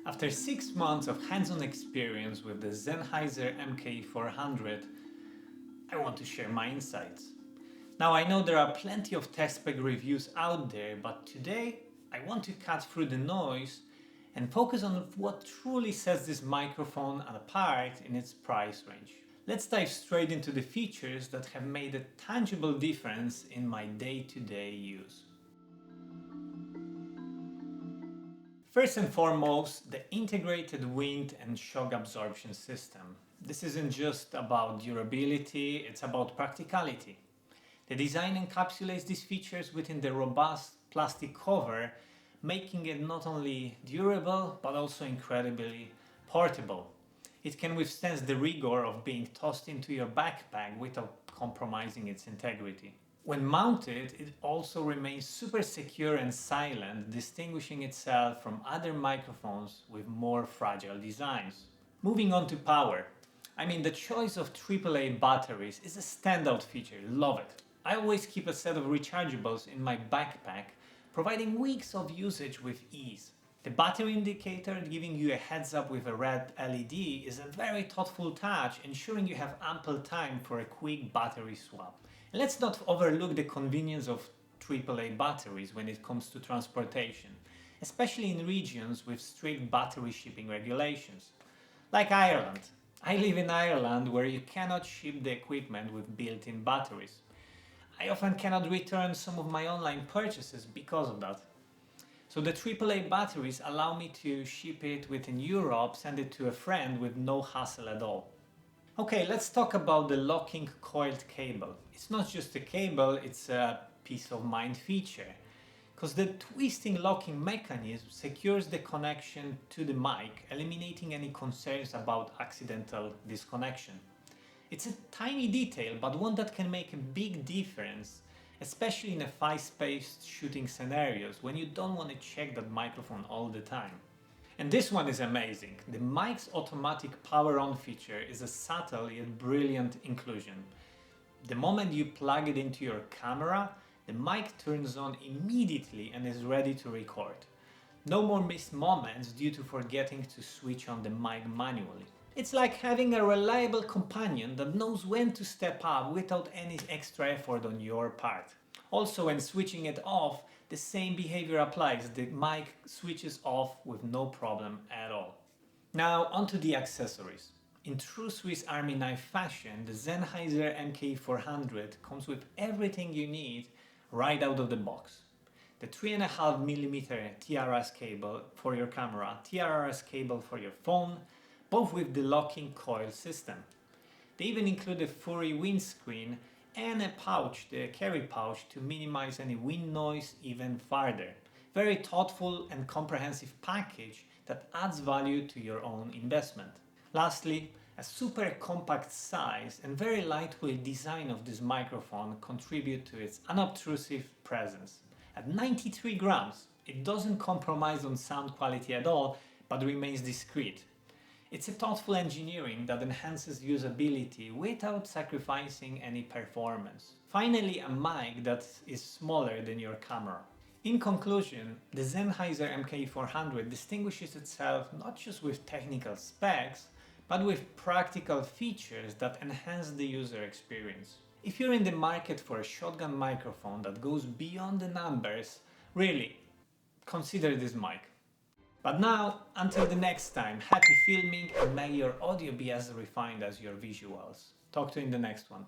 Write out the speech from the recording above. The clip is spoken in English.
After 6 months of hands-on experience with the Sennheiser MKE 400, I want to share my insights. Now I know there are plenty of test spec reviews out there, but today I want to cut through the noise and focus on what truly sets this microphone apart in its price range. Let's dive straight into the features that have made a tangible difference in my day-to-day use. First and foremost, the integrated wind and shock absorption system. This isn't just about durability, it's about practicality. The design encapsulates these features within the robust plastic cover, making it not only durable but also incredibly portable. It can withstand the rigor of being tossed into your backpack without compromising its integrity. When mounted, it also remains super secure and silent, distinguishing itself from other microphones with more fragile designs. Moving on to power. The choice of AAA batteries is a standout feature, love it. I always keep a set of rechargeables in my backpack, providing weeks of usage with ease. The battery indicator giving you a heads up with a red LED is a very thoughtful touch, ensuring you have ample time for a quick battery swap. And let's not overlook the convenience of AAA batteries when it comes to transportation, especially in regions with strict battery shipping regulations. Like Ireland. I live in Ireland where you cannot ship the equipment with built-in batteries. I often cannot return some of my online purchases because of that. So the AAA batteries allow me to ship it within Europe, send it to a friend with no hassle at all. Okay, let's talk about the locking coiled cable. It's not just a cable, it's a peace of mind feature. Because the twisting locking mechanism secures the connection to the mic, eliminating any concerns about accidental disconnection. It's a tiny detail, but one that can make a big difference, especially in a fast-paced shooting scenarios when you don't want to check that microphone all the time. And this one is amazing. The mic's automatic power on feature is a subtle yet brilliant inclusion. The moment you plug it into your camera, the mic turns on immediately and is ready to record. No more missed moments due to forgetting to switch on the mic manually. It's like having a reliable companion that knows when to step up without any extra effort on your part. Also, when switching it off, the same behavior applies. The mic switches off with no problem at all. Now onto the accessories. In true Swiss Army knife fashion, the Sennheiser MKE 400 comes with everything you need right out of the box. The 3.5mm TRS cable for your camera, TRS cable for your phone, both with the locking coil system. They even include a furry windscreen and a pouch, the carry pouch, to minimize any wind noise even further. Very thoughtful and comprehensive package that adds value to your own investment. Lastly, a super compact size and very lightweight design of this microphone contribute to its unobtrusive presence. At 93 grams, it doesn't compromise on sound quality at all, but remains discreet. It's a thoughtful engineering that enhances usability without sacrificing any performance. Finally, a mic that is smaller than your camera. In conclusion, the Sennheiser MKE 400 distinguishes itself not just with technical specs, but with practical features that enhance the user experience. If you're in the market for a shotgun microphone that goes beyond the numbers, really, consider this mic. But now, until the next time, happy filming and may your audio be as refined as your visuals. Talk to you in the next one.